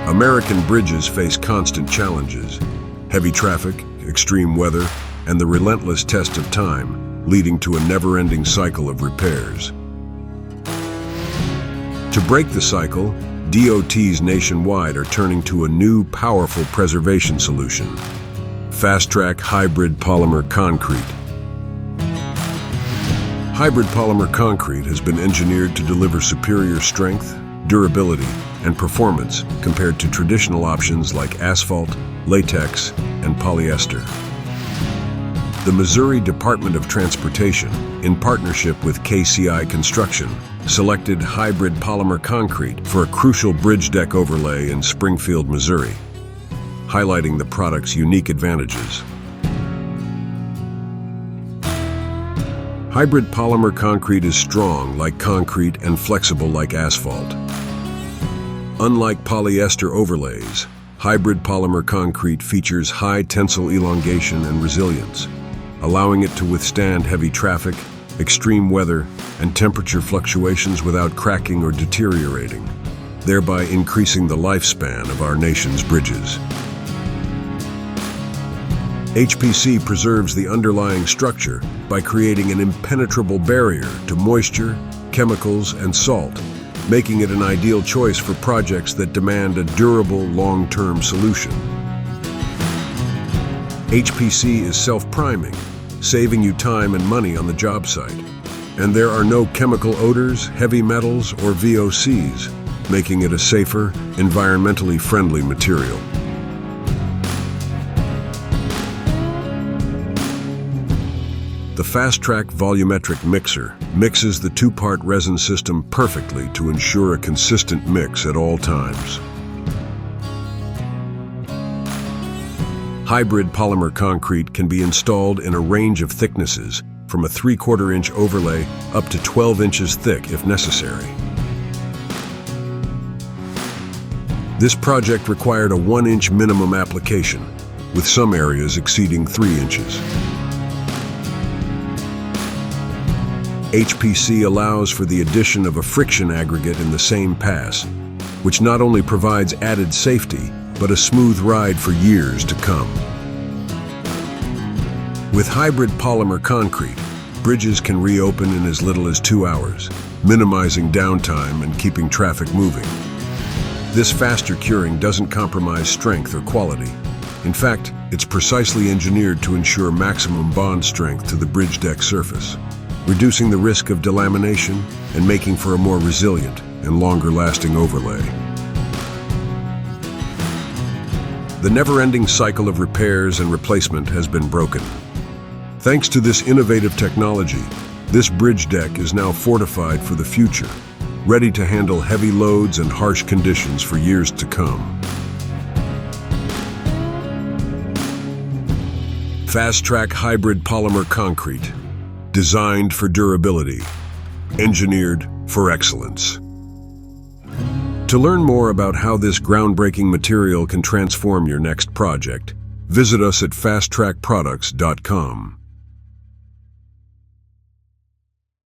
American bridges face constant challenges: heavy traffic, extreme weather, and the relentless test of time, leading to a never-ending cycle of repairs. To break the cycle, DOTs nationwide are turning to a new, powerful preservation solution: FasTrac Hybrid Polymer Concrete. Hybrid polymer concrete has been engineered to deliver superior strength, durability, and performance compared to traditional options like asphalt, latex, and polyester. The Missouri Department of Transportation, in partnership with KCI Construction, selected hybrid polymer concrete for a crucial bridge deck overlay in Springfield, Missouri, highlighting the product's unique advantages. Hybrid polymer concrete is strong like concrete and flexible like asphalt. Unlike polyester overlays, hybrid polymer concrete features high tensile elongation and resilience, allowing it to withstand heavy traffic, extreme weather, and temperature fluctuations without cracking or deteriorating, thereby increasing the lifespan of our nation's bridges. HPC preserves the underlying structure by creating an impenetrable barrier to moisture, chemicals, and salt, making it an ideal choice for projects that demand a durable, long-term solution. HPC is self-priming, saving you time and money on the job site. And there are no chemical odors, heavy metals, or VOCs, making it a safer, environmentally friendly material. The FasTrac volumetric mixer mixes the two-part resin system perfectly to ensure a consistent mix at all times. Hybrid polymer concrete can be installed in a range of thicknesses, from a 3/4 inch overlay up to 12 inches thick if necessary. This project required a 1-inch minimum application, with some areas exceeding 3 inches. HPC allows for the addition of a friction aggregate in the same pass, which not only provides added safety, but a smooth ride for years to come. With hybrid polymer concrete, bridges can reopen in as little as 2 hours, minimizing downtime and keeping traffic moving. This faster curing doesn't compromise strength or quality. In fact, it's precisely engineered to ensure maximum bond strength to the bridge deck surface, reducing the risk of delamination and making for a more resilient and longer-lasting overlay. The never-ending cycle of repairs and replacement has been broken. Thanks to this innovative technology, this bridge deck is now fortified for the future, ready to handle heavy loads and harsh conditions for years to come. FasTrac Hybrid Polymer Concrete, designed for durability, engineered for excellence. To learn more about how this groundbreaking material can transform your next project, visit us at FasTracProducts.com.